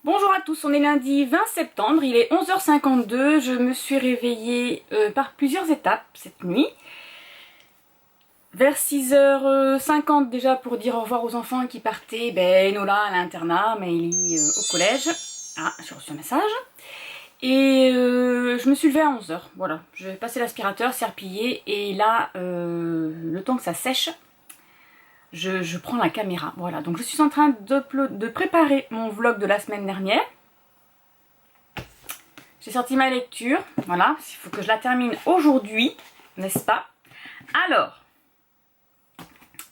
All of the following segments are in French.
Bonjour à tous, on est lundi 20 septembre, il est 11h52, je me suis réveillée par plusieurs étapes cette nuit. Vers 6h50 déjà pour dire au revoir aux enfants qui partaient, Enola à l'internat, Maëlie au collège. Ah, j'ai reçu un message. Et je me suis levée à 11h, voilà. Je vais passer l'aspirateur, serpiller, et là, le temps que ça sèche, je prends la caméra. Voilà, donc je suis en train de préparer mon vlog de la semaine dernière. J'ai sorti ma lecture, voilà, il faut que je la termine aujourd'hui, n'est-ce pas? Alors,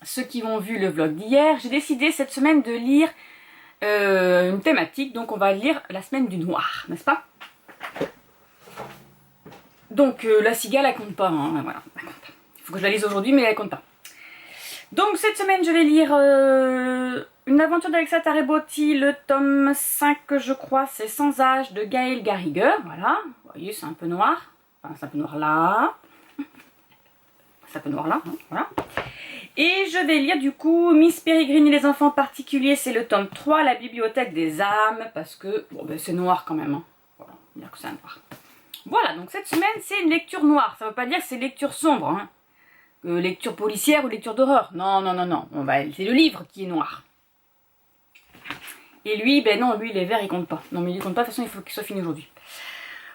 ceux qui ont vu le vlog d'hier, j'ai décidé cette semaine de lire une thématique, donc on va lire la semaine du noir, n'est-ce pas? Donc la cigale, elle compte pas, hein, voilà, elle compte pas. Il faut que je la lise aujourd'hui, mais elle compte pas. Donc cette semaine, je vais lire Une aventure d'Alexa Tarabotti, le tome 5, je crois, c'est Sans âge de Gaël Garrigueur, voilà. Vous voyez, c'est un peu noir, enfin c'est un peu noir là, c'est un peu noir là, hein, voilà. Et je vais lire du coup Miss Peregrine et les enfants particuliers, c'est le tome 3, la bibliothèque des âmes, parce que, bon ben c'est noir quand même, hein. Voilà, on va dire que c'est un noir. Voilà, donc cette semaine, c'est une lecture noire, ça veut pas dire que c'est lecture sombre, hein. Lecture policière ou lecture d'horreur. Non, non, non, non. C'est le livre qui est noir. Et lui, ben non, lui, il est vert, il compte pas. Non, mais il compte pas, de toute façon, il faut qu'il soit fini aujourd'hui.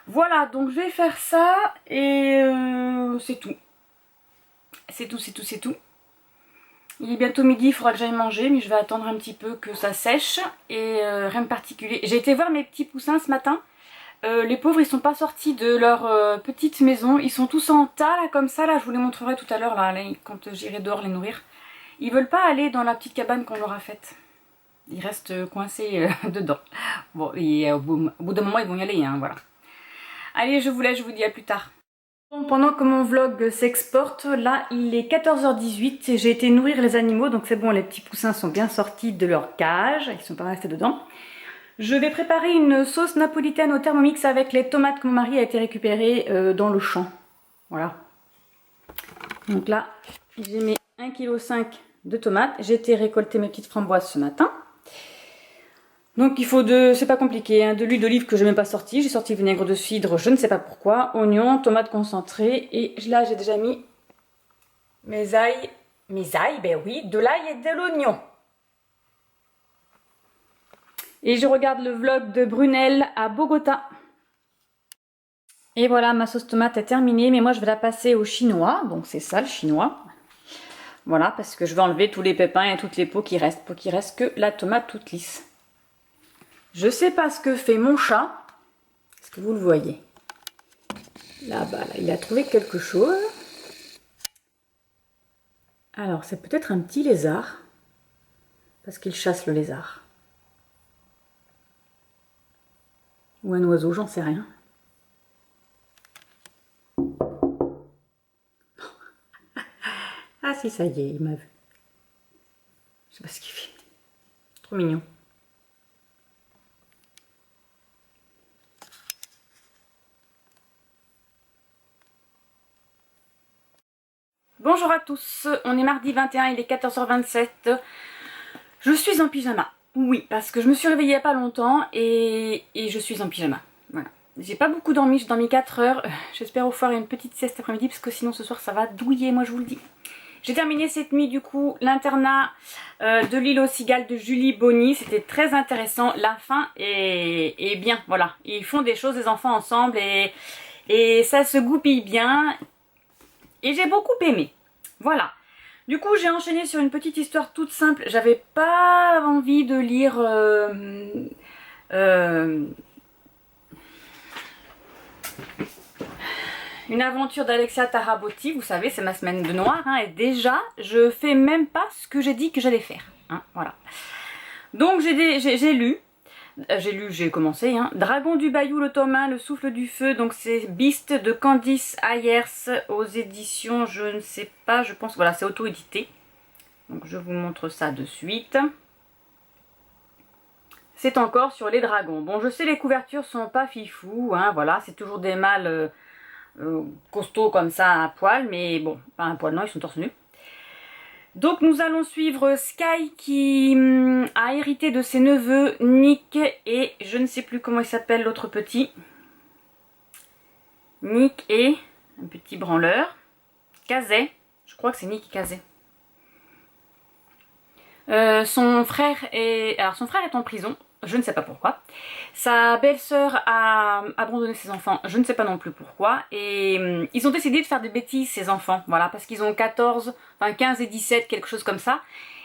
Voilà, donc je vais faire ça et c'est tout. C'est tout, c'est tout, c'est tout. Il est bientôt midi, il faudra que j'aille manger, mais je vais attendre un petit peu que ça sèche et rien de particulier. J'ai été voir mes petits poussins ce matin. Les pauvres, ils sont pas sortis de leur petite maison. Ils sont tous en tas, là, comme ça. Là, je vous les montrerai tout à l'heure, là, quand j'irai dehors les nourrir. Ils veulent pas aller dans la petite cabane qu'on leur a faite. Ils restent coincés dedans. Bon, et au bout d'un moment, ils vont y aller, hein, voilà. Allez, je vous laisse, je vous dis à plus tard. Bon, pendant que mon vlog s'exporte, là, il est 14h18 et j'ai été nourrir les animaux. Donc c'est bon, les petits poussins sont bien sortis de leur cage. Ils sont pas restés dedans. Je vais préparer une sauce napolitaine au Thermomix avec les tomates que mon mari a été récupéré dans le champ. Voilà. Donc là, j'ai mis 1,5 kg de tomates. J'ai été récolter mes petites framboises ce matin. Donc il faut c'est pas compliqué, hein, de l'huile d'olive que je n'ai même pas sorti. J'ai sorti vinaigre de cidre, je ne sais pas pourquoi. Oignons, tomates concentrées. Et là, j'ai déjà mis mes ails. Mes ails, ben oui, de l'ail et de l'oignon. Et je regarde le vlog de Brunel à Bogota. Et voilà, ma sauce tomate est terminée, mais moi je vais la passer au chinois. Donc c'est ça le chinois. Voilà, parce que je vais enlever tous les pépins et toutes les peaux qui restent, pour qu'il reste que la tomate toute lisse. Je sais pas ce que fait mon chat. Est-ce que vous le voyez? Là-bas, là, il a trouvé quelque chose. Alors, c'est peut-être un petit lézard. Parce qu'il chasse le lézard. Ou un oiseau, j'en sais rien. Ah si, ça y est, il m'a vu. Je sais pas ce qu'il fait. Trop mignon. Bonjour à tous, on est mardi 21, il est 14h27. Je suis en pyjama. Oui, parce que je me suis réveillée il n'y a pas longtemps et je suis en pyjama. Voilà. J'ai pas beaucoup dormi, j'ai dormi 4 heures. J'espère vous faire une petite sieste après-midi parce que sinon ce soir ça va douiller, moi je vous le dis. J'ai terminé cette nuit du coup l'internat de l'île aux cigales de Julie Bonny. C'était très intéressant. La fin est bien, voilà. Ils font des choses les enfants ensemble et ça se goupille bien. Et j'ai beaucoup aimé. Voilà. Du coup, j'ai enchaîné sur une petite histoire toute simple. J'avais pas envie de lire Une aventure d'Alexia Tarabotti. Vous savez, c'est ma semaine de noir. Hein, et déjà, je fais même pas ce que j'ai dit que j'allais faire. Hein, voilà. Donc, j'ai commencé, hein. Dragon du Bayou, le tome 1, le souffle du feu, donc c'est Beast de Candice Ayers aux éditions, je ne sais pas, je pense, voilà, c'est auto-édité. Donc je vous montre ça de suite. C'est encore sur les dragons. Bon, je sais, les couvertures sont pas fifou, hein, voilà, c'est toujours des mâles costauds comme ça à poil, mais bon, pas un poil, non, ils sont torse nu. Donc nous allons suivre Sky qui a hérité de ses neveux Nick et je ne sais plus comment il s'appelle l'autre petit. Nick et un petit branleur. Kazé, je crois que c'est Nick et Kazé. Son frère est en prison, je ne sais pas pourquoi. Sa belle-sœur a abandonné ses enfants, je ne sais pas non plus pourquoi. Et ils ont décidé de faire des bêtises, ces enfants, voilà, parce qu'ils ont 15 et 17, quelque chose comme ça.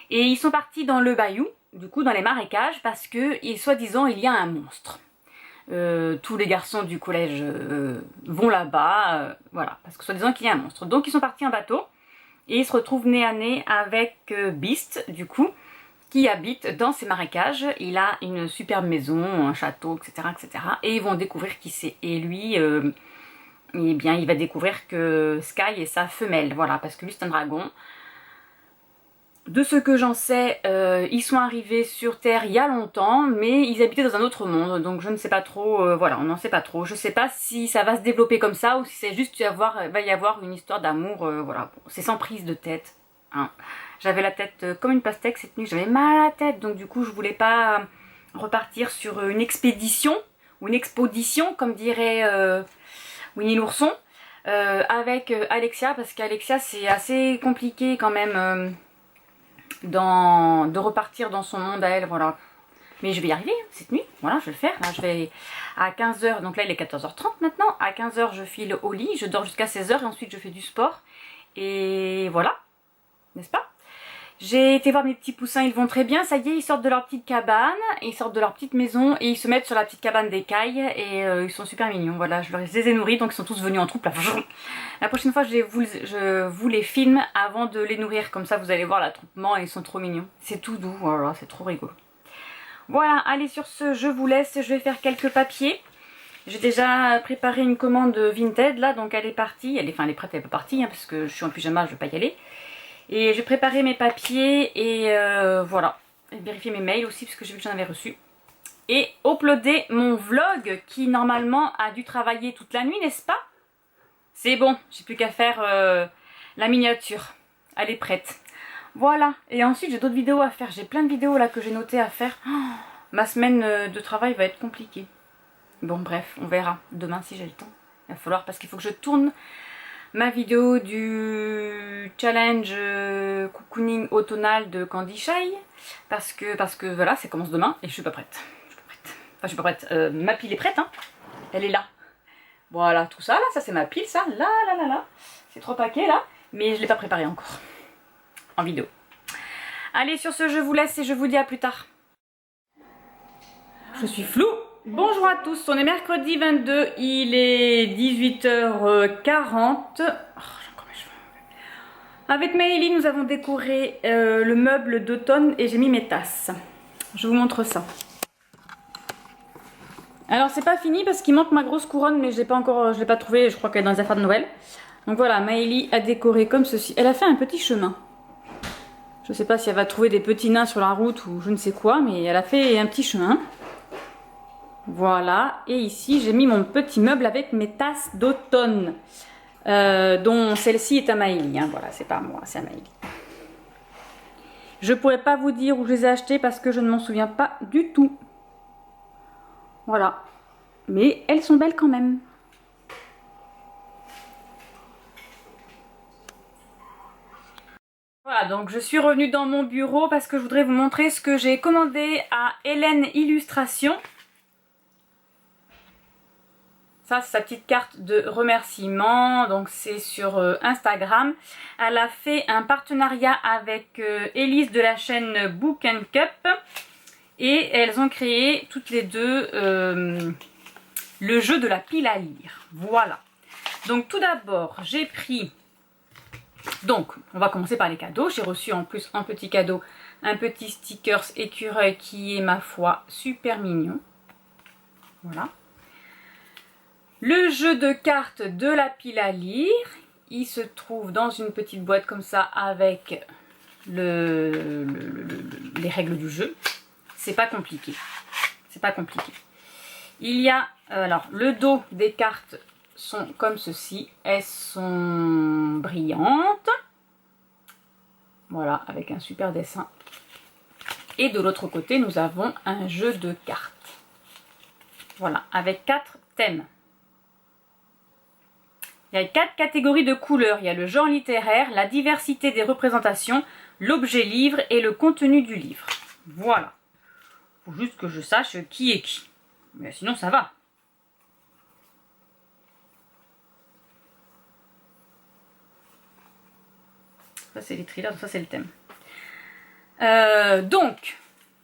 Et ils sont partis dans le bayou, du coup dans les marécages, parce que, soi-disant, il y a un monstre. Tous les garçons du collège vont là-bas, voilà, parce que soi-disant qu'il y a un monstre. Donc ils sont partis en bateau. Et il se retrouve nez à nez avec Beast, du coup, qui habite dans ces marécages. Il a une superbe maison, un château, etc. etc. Et ils vont découvrir qui c'est. Et lui, eh bien, il va découvrir que Sky est sa femelle. Voilà, parce que lui, c'est un dragon. De ce que j'en sais, ils sont arrivés sur Terre il y a longtemps, mais ils habitaient dans un autre monde, donc je ne sais pas trop, voilà, on n'en sait pas trop. Je ne sais pas si ça va se développer comme ça, ou si c'est juste va y avoir une histoire d'amour, voilà, bon, c'est sans prise de tête. Hein. J'avais la tête comme une pastèque cette nuit, j'avais mal à la tête, donc du coup je voulais pas repartir sur une expédition, ou une expédition, comme dirait Winnie l'ourson, avec Alexia, parce qu'Alexia c'est assez compliqué quand même... de repartir dans son monde à elle, voilà. Mais je vais y arriver cette nuit, voilà, je vais le faire. Là, je vais à 15 h, donc là il est 14 h 30 maintenant. À 15 h, je file au lit, je dors jusqu'à 16 h et ensuite je fais du sport. Et voilà, n'est-ce pas? J'ai été voir mes petits poussins, ils vont très bien. Ça y est, ils sortent de leur petite cabane, ils sortent de leur petite maison et ils se mettent sur la petite cabane d'écailles et ils sont super mignons. Voilà, je les ai nourris, donc ils sont tous venus en troupe là. La prochaine fois, je vous les filme avant de les nourrir, comme ça vous allez voir l'attroupement et ils sont trop mignons. C'est tout doux, voilà, c'est trop rigolo. Voilà, allez sur ce, je vous laisse, je vais faire quelques papiers. J'ai déjà préparé une commande Vinted là, donc elle est partie, elle est prête, elle est pas partie, hein, parce que je suis en pyjama, je vais pas y aller. Et j'ai préparé mes papiers et voilà. Et vérifier mes mails aussi parce que j'ai vu que j'en avais reçu. Et uploader mon vlog qui normalement a dû travailler toute la nuit, n'est-ce pas? C'est bon, j'ai plus qu'à faire la miniature. Elle est prête. Voilà. Et ensuite j'ai d'autres vidéos à faire. J'ai plein de vidéos là que j'ai notées à faire. Oh, ma semaine de travail va être compliquée. Bon bref, on verra. Demain si j'ai le temps. Il va falloir parce qu'il faut que je tourne ma vidéo du challenge cocooning automnal de Candy Shy parce que voilà, ça commence demain et je suis pas prête. Enfin, je suis pas prête. Ma pile est prête, hein. Elle est là. Voilà, tout ça là, ça c'est ma pile, ça. Là. C'est 3 paquets là, mais je l'ai pas préparé encore en vidéo. Allez, sur ce, je vous laisse et je vous dis à plus tard. Je suis floue. Bonjour à tous, on est mercredi 22, il est 18h40. Avec Maëlie, nous avons décoré le meuble d'automne et j'ai mis mes tasses. Je vous montre ça. Alors c'est pas fini parce qu'il manque ma grosse couronne, mais je l'ai pas trouvée, je crois qu'elle est dans les affaires de Noël. Donc voilà, Maëlie a décoré comme ceci. Elle a fait un petit chemin. Je sais pas si elle va trouver des petits nains sur la route ou je ne sais quoi, mais elle a fait un petit chemin. Voilà, et ici j'ai mis mon petit meuble avec mes tasses d'automne, dont celle-ci est à Maëlie, hein. Voilà, c'est pas à moi, c'est à Maëlie. Je pourrais pas vous dire où je les ai achetées parce que je ne m'en souviens pas du tout. Voilà, mais elles sont belles quand même. Voilà, donc je suis revenue dans mon bureau parce que je voudrais vous montrer ce que j'ai commandé à Hélène Illustration. Ça, c'est sa petite carte de remerciement, donc c'est sur Instagram. Elle a fait un partenariat avec Elise de la chaîne Book and Cup. Et elles ont créé toutes les deux le jeu de la pile à lire. Voilà. Donc tout d'abord, j'ai pris... Donc, on va commencer par les cadeaux. J'ai reçu en plus un petit cadeau, un petit stickers écureuil qui est, ma foi, super mignon. Voilà. Le jeu de cartes de la pile à lire, il se trouve dans une petite boîte comme ça avec les règles du jeu. C'est pas compliqué. C'est pas compliqué. Il y a, alors le dos des cartes sont comme ceci. Elles sont brillantes. Voilà, avec un super dessin. Et de l'autre côté, nous avons un jeu de cartes. Voilà, avec 4 thèmes. Il y a 4 catégories de couleurs. Il y a le genre littéraire, la diversité des représentations, l'objet livre et le contenu du livre. Voilà. Il faut juste que je sache qui est qui. Mais sinon, ça va. Ça, c'est les thrillers, ça, c'est le thème. Donc,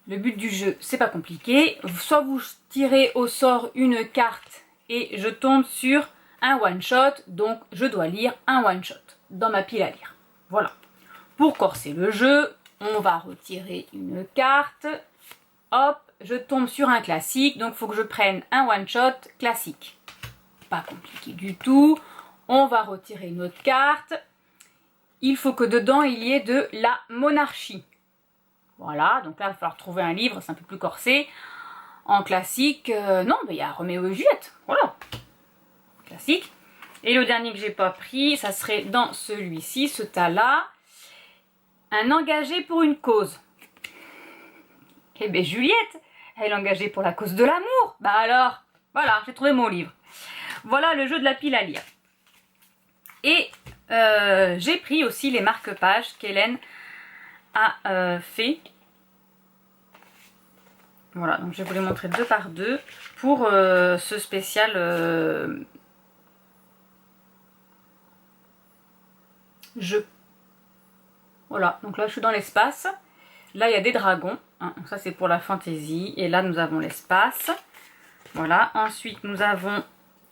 le but du jeu, c'est pas compliqué. Soit vous tirez au sort une carte et je tombe sur un one-shot. Donc, je dois lire un one-shot dans ma pile à lire. Voilà. Pour corser le jeu, on va retirer une carte. Hop, je tombe sur un classique. Donc, il faut que je prenne un one-shot classique. Pas compliqué du tout. On va retirer une autre carte. Il faut que dedans, il y ait de la monarchie. Voilà, donc là, il va falloir trouver un livre, c'est un peu plus corsé. En classique, non, mais il y a Roméo et Juliette. Voilà. Classique. Et le dernier que j'ai pas pris, ça serait dans celui-ci, ce tas-là. Un engagé pour une cause. Eh bien, Juliette, elle est engagée pour la cause de l'amour. Bah alors, voilà, j'ai trouvé mon livre. Voilà le jeu de la pile à lire. Et j'ai pris aussi les marque-pages qu'Hélène a fait. Voilà, donc je vais vous les montrer 2 par 2 pour ce spécial jeu. Voilà, donc là je suis dans l'espace. Là il y a des dragons, hein, ça c'est pour la fantaisie. Et là nous avons l'espace. Voilà, ensuite nous avons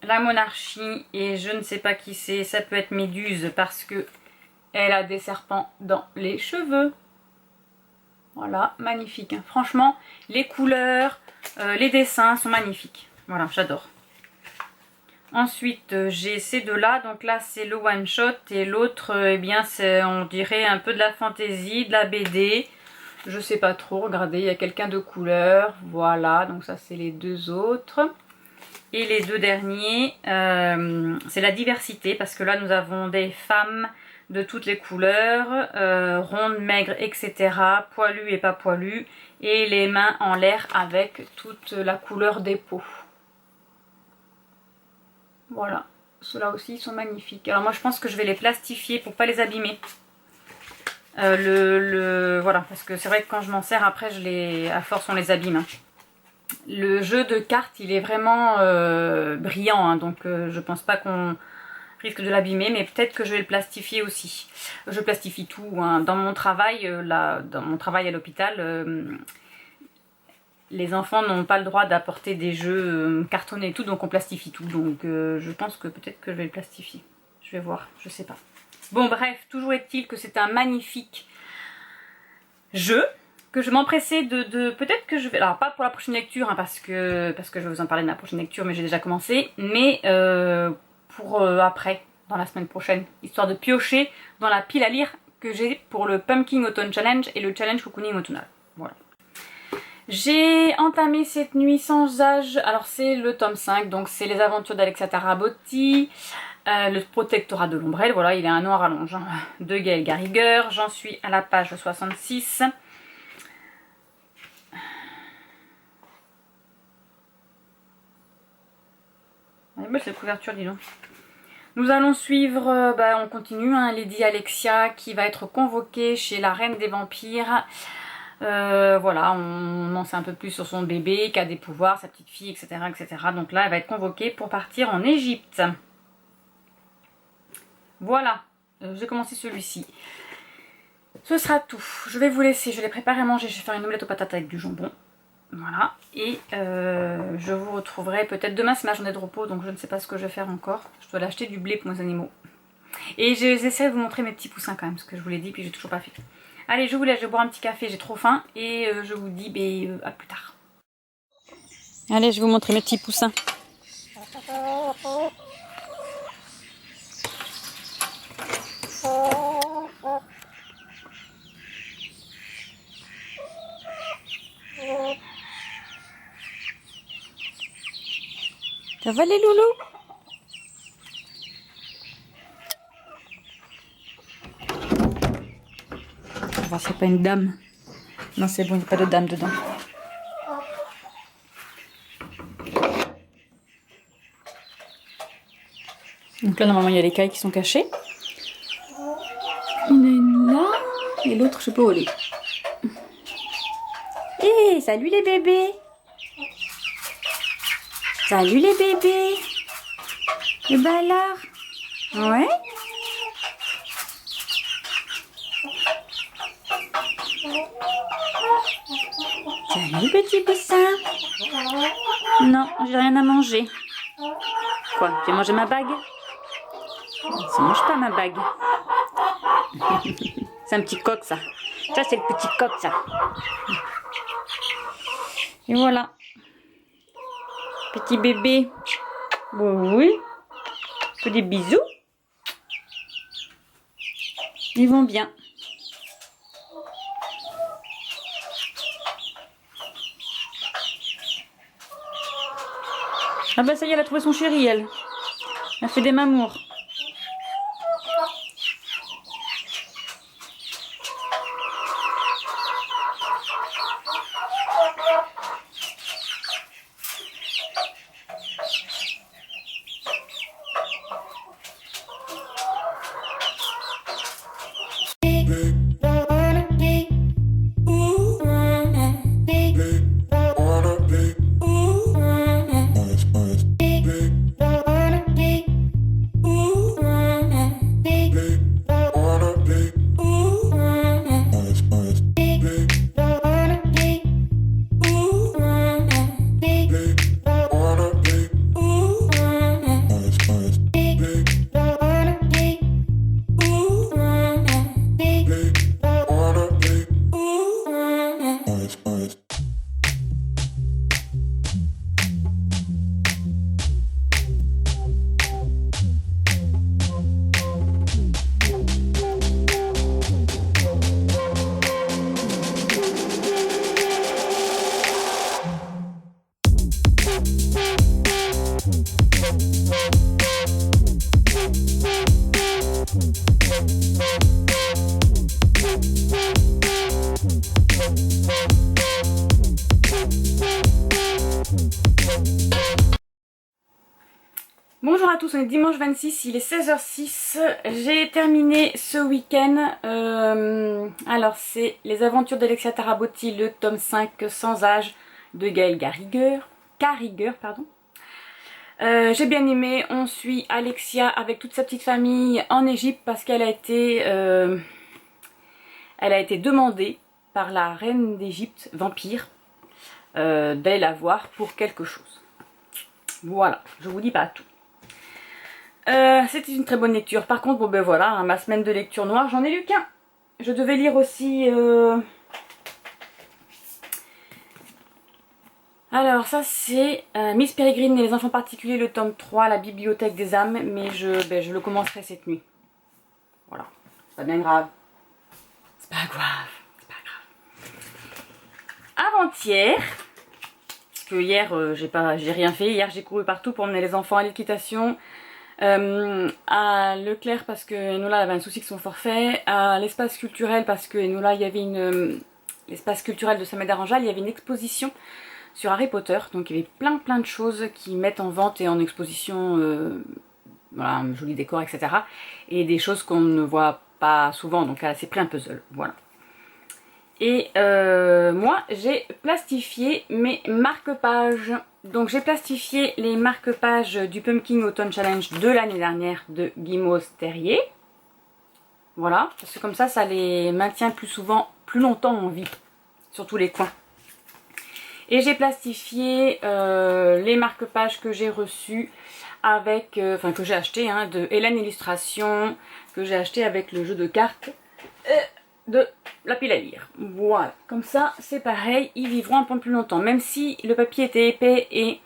la monarchie et je ne sais pas qui c'est, ça peut être Méduse parce que elle a des serpents dans les cheveux. Voilà, magnifique. Hein. Franchement, les couleurs, les dessins sont magnifiques. Voilà, j'adore. Ensuite, j'ai ces deux-là. Donc là, c'est le one-shot. Et l'autre, eh bien, c'est, on dirait, un peu de la fantaisie, de la BD. Je sais pas trop. Regardez, il y a quelqu'un de couleur. Voilà, donc ça, c'est les 2 autres. Et les 2 derniers, c'est la diversité. Parce que là, nous avons des femmes de toutes les couleurs, rondes, maigres, etc. Poilues et pas poilues. Et les mains en l'air avec toute la couleur des peaux. Voilà. Ceux-là aussi sont magnifiques. Alors moi je pense que je vais les plastifier pour pas les abîmer. Voilà, parce que c'est vrai que quand je m'en sers après, à force on les abîme. Hein. Le jeu de cartes il est vraiment brillant, hein, donc je pense pas qu'on risque de l'abîmer, mais peut-être que je vais le plastifier aussi. Je plastifie tout. Hein. Dans mon travail, dans mon travail à l'hôpital, les enfants n'ont pas le droit d'apporter des jeux cartonnés et tout, donc on plastifie tout. Donc je pense que peut-être que je vais le plastifier. Je vais voir, je sais pas. Bon bref, toujours est-il que c'est un magnifique jeu que je m'empressais de peut-être que je vais, alors pas pour la prochaine lecture hein, parce que je vais vous en parler de ma prochaine lecture, mais j'ai déjà commencé, mais pour après, dans la semaine prochaine, histoire de piocher dans la pile à lire que j'ai pour le Pumpkin Autumn Challenge et le Challenge Cocooning Automnal. Voilà. J'ai entamé cette nuit sans âge, alors c'est le tome 5, donc c'est les aventures d'Alexa Tarabotti, le protectorat de l'ombrelle, voilà, il est un noir à rallonge, hein, de Gaël Garrigueur, j'en suis à la page 66. Elle est belle cette couverture, dis donc. Nous allons suivre, on continue, hein, Lady Alexia qui va être convoquée chez la reine des vampires. Voilà, on en sait un peu plus sur son bébé, qui a des pouvoirs, sa petite fille, etc., etc. Donc là, elle va être convoquée pour partir en Égypte. Voilà, j'ai commencé celui-ci. Ce sera tout. Je vais vous laisser, je l'ai préparé à manger, je vais faire une omelette aux patates avec du jambon. Voilà, et je vous retrouverai peut-être demain, c'est ma journée de repos, donc je ne sais pas ce que je vais faire encore. Je dois l'acheter du blé pour mes animaux. Et j'essaie de vous montrer mes petits poussins quand même, ce que je vous l'ai dit, puis j'ai toujours pas fait. Allez, je vous laisse, je vais boire un petit café, j'ai trop faim, et je vous dis à plus tard. Allez, je vais vous montrer mes petits poussins. Ça va les loulous? voir s'il n'y a pas une dame. Non, c'est bon, il n'y a pas de dame dedans. Donc là, normalement, il y a les cailles qui sont cachées. Il y en a une là, et l'autre, je sais pas où elle est. Hé, salut les bébés! Salut les bébés! Et bah alors? Ouais? Salut petit poussin! Non, j'ai rien à manger. Quoi? Tu as mangé ma bague? Ça mange pas ma bague. C'est un petit coq ça. Ça c'est le petit coq ça. Et voilà. Petit bébé. Oui. Fais des bisous. Ils vont bien. Ah bah ça y est, elle a trouvé son chéri elle. Elle fait des mamours. Bonjour à tous, on est dimanche 26, il est 16h06, j'ai terminé ce week-end, alors c'est Les Aventures d'Alexia Tarabotti, le tome 5 Sans âge de Gaël Carigueur, pardon. J'ai bien aimé, on suit Alexia avec toute sa petite famille en Égypte parce qu'elle a été demandée par la reine d'Égypte, vampire, d'aller la voir pour quelque chose. Voilà, je vous dis pas tout. C'était une très bonne lecture. Par contre, bon ben voilà, hein, ma semaine de lecture noire, j'en ai lu qu'un. Je devais lire aussi... Alors ça c'est Miss Peregrine et les enfants particuliers, le tome 3, la bibliothèque des âmes, mais je le commencerai cette nuit. Voilà, c'est pas bien grave. C'est pas grave, c'est pas grave. Avant-hier, parce que hier j'ai rien fait, hier j'ai couru partout pour emmener les enfants à l'équitation. À Leclerc parce que Enola avait un souci avec son forfait, à l'espace culturel parce que Enola, il y avait l'espace culturel de Saint-Médard en Jalles, il y avait une exposition sur Harry Potter, donc il y avait plein de choses qui mettent en vente et en exposition, voilà, un joli décor, etc. Et des choses qu'on ne voit pas souvent, donc elle s'est pris un puzzle, voilà. Et moi j'ai plastifié mes marque-pages. Donc j'ai plastifié les marque-pages du Pumpkin Autumn Challenge de l'année dernière de Guimauve Terrier. Voilà, parce que comme ça les maintient plus longtemps en vie, sur tous les coins. Et j'ai plastifié les marque-pages que j'ai reçus avec, que j'ai acheté, hein, de Hélène Illustration, que j'ai acheté avec le jeu de cartes de la pile à lire. Voilà, comme ça c'est pareil, ils vivront un peu plus longtemps, même si le papier était épais et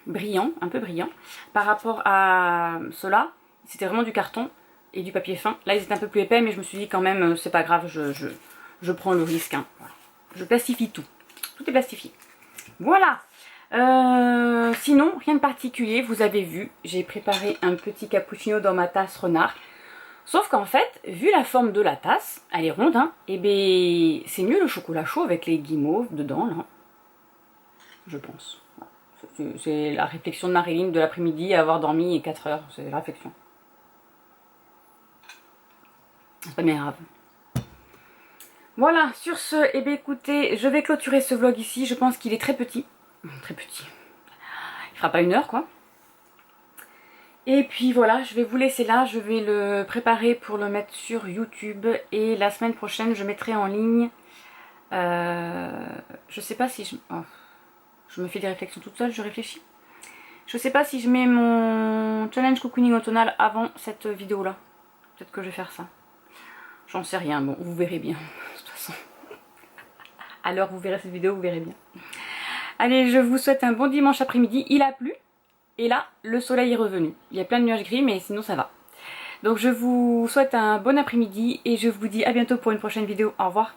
brillant, un peu brillant par rapport à cela. C'était vraiment du carton et du papier fin. Là ils étaient un peu plus épais, mais je me suis dit quand même c'est pas grave, je prends le risque, hein. Voilà. Je plastifie tout est plastifié. Voilà. Sinon rien de particulier, vous avez vu, j'ai préparé un petit cappuccino dans ma tasse renard. Sauf qu'en fait, vu la forme de la tasse, elle est ronde, hein, et ben c'est mieux le chocolat chaud avec les guimauves dedans, là. Je pense. C'est la réflexion de Marilyn de l'après-midi, avoir dormi 4 heures, c'est la réflexion. C'est pas bien grave. Voilà, sur ce, eh bien écoutez, je vais clôturer ce vlog ici. Je pense qu'il est très petit. Très petit. Il fera pas 1 heure, quoi. Et puis voilà, je vais vous laisser là. Je vais le préparer pour le mettre sur YouTube. Et la semaine prochaine, je mettrai en ligne... je sais pas si je... Oh, je me fais des réflexions toute seule, je réfléchis. Je sais pas si je mets mon challenge cocooning automnal avant cette vidéo-là. Peut-être que je vais faire ça. J'en sais rien, bon, vous verrez bien, de toute façon. Alors vous verrez cette vidéo, vous verrez bien. Allez, je vous souhaite un bon dimanche après-midi. Il a plu, et là, le soleil est revenu. Il y a plein de nuages gris, mais sinon ça va. Donc je vous souhaite un bon après-midi, et je vous dis à bientôt pour une prochaine vidéo. Au revoir.